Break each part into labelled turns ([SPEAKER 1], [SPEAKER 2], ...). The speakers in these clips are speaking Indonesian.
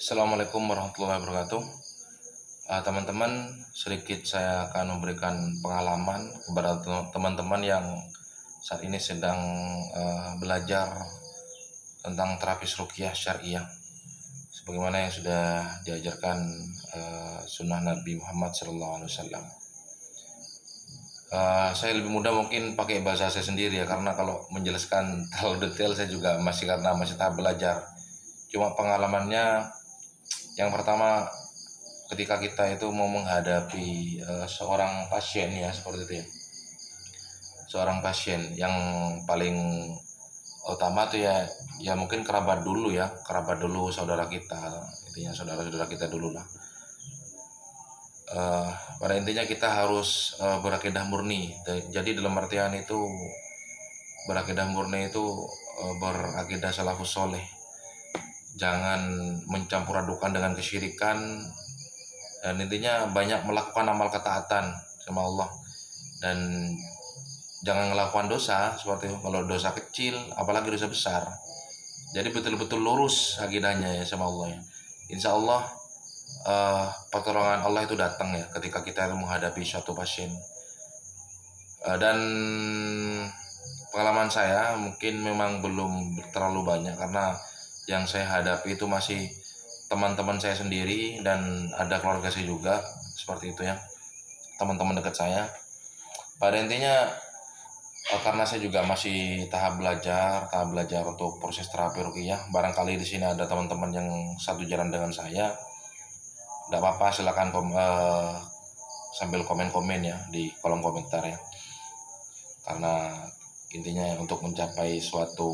[SPEAKER 1] Assalamualaikum warahmatullahi wabarakatuh. Teman-teman, sedikit saya akan memberikan pengalaman kepada teman-teman yang saat ini sedang belajar tentang terapis ruqyah syariah, sebagaimana yang sudah diajarkan sunnah Nabi Muhammad SAW. Saya lebih mudah mungkin pakai bahasa saya sendiri ya, karena kalau menjelaskan terlalu detail saya juga masih tahap belajar. Cuma pengalamannya, yang pertama, ketika kita itu mau menghadapi seorang pasien ya, seperti itu ya, seorang pasien yang paling utama tuh ya mungkin kerabat dulu, saudara kita, intinya saudara-saudara kita dulu lah. Pada intinya kita harus berakidah murni. Jadi dalam artian itu berakidah murni itu berakidah salafus soleh. Jangan mencampur adukan dengan kesyirikan, dan intinya banyak melakukan amal ketaatan sama Allah, dan jangan melakukan dosa seperti itu. Kalau dosa kecil, apalagi dosa besar. Jadi betul-betul lurus akidahnya ya sama Allah ya. Insya Allah pertolongan Allah itu datang ya ketika kita menghadapi suatu pasien. Dan pengalaman saya mungkin memang belum terlalu banyak, karena yang saya hadapi itu masih teman-teman saya sendiri, dan ada keluarga saya juga, seperti itu ya, teman-teman dekat saya. Pada intinya karena saya juga masih tahap belajar untuk proses terapi ruqyah. Barangkali di sini ada teman-teman yang satu jalan dengan saya, tidak apa-apa, silakan sambil komen-komen ya di kolom komentar ya, karena intinya untuk mencapai suatu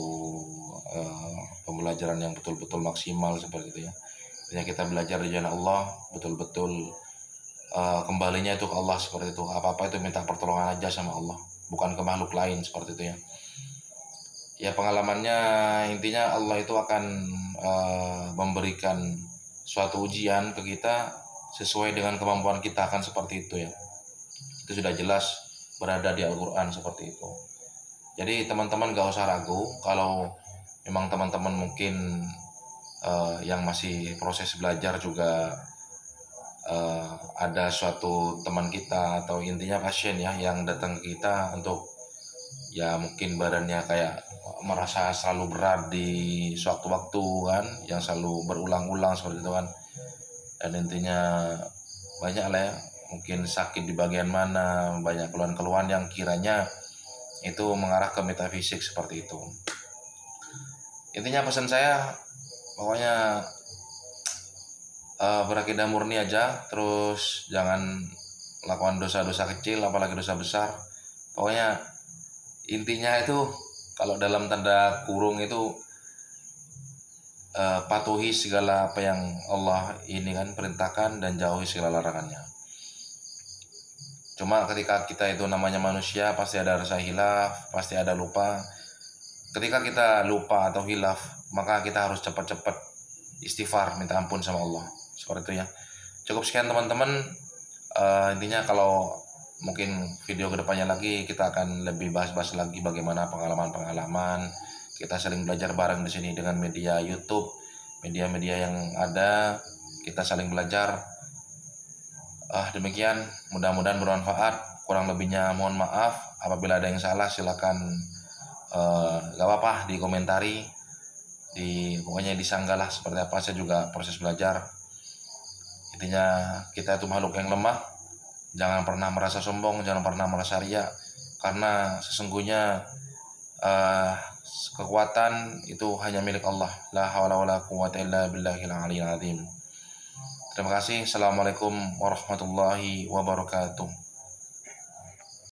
[SPEAKER 1] pembelajaran yang betul-betul maksimal seperti itu ya. Intinya kita belajar di jalan Allah, betul-betul kembalinya itu ke Allah, seperti itu. Apa-apa itu minta pertolongan aja sama Allah, bukan ke makhluk lain, seperti itu ya. Ya pengalamannya intinya Allah itu akan memberikan suatu ujian ke kita sesuai dengan kemampuan kita, akan seperti itu ya. Itu sudah jelas berada di Al-Quran seperti itu. Jadi teman-teman gak usah ragu. Kalau memang teman-teman mungkin yang masih proses belajar juga, ada suatu teman kita atau intinya pasien ya yang datang ke kita untuk ya mungkin badannya kayak merasa selalu berat di suatu waktu kan, yang selalu berulang-ulang seperti itu kan, dan intinya banyak lah ya, mungkin sakit di bagian mana, banyak keluhan-keluhan yang kiranya itu mengarah ke metafisik seperti itu. Intinya pesan saya pokoknya berakidah murni aja, terus jangan lakukan dosa-dosa kecil apalagi dosa besar. Pokoknya intinya itu kalau dalam tanda kurung itu patuhi segala apa yang Allah ini kan perintahkan, dan jauhi segala larangannya. Cuma ketika kita itu namanya manusia, pasti ada rasa hilaf, pasti ada lupa. Ketika kita lupa atau hilaf, maka kita harus cepat-cepat istighfar, minta ampun sama Allah, seperti itu ya. Cukup sekian teman-teman. Intinya kalau mungkin video kedepannya lagi kita akan lebih bahas-bahas lagi bagaimana pengalaman-pengalaman. Kita saling belajar bareng di sini dengan media YouTube, media-media yang ada, kita saling belajar. Demikian, mudah-mudahan bermanfaat. Kurang lebihnya mohon maaf. Apabila ada yang salah silakan gak apa-apa dikomentari, pokoknya disanggalah seperti apa. Saya juga proses belajar. Intinya kita itu makhluk yang lemah. Jangan pernah merasa sombong, jangan pernah merasa riya, karena sesungguhnya kekuatan itu hanya milik Allah. La haula wala quwwata illa billahil aliyyil azim. Terima kasih. Assalamualaikum warahmatullahi wabarakatuh.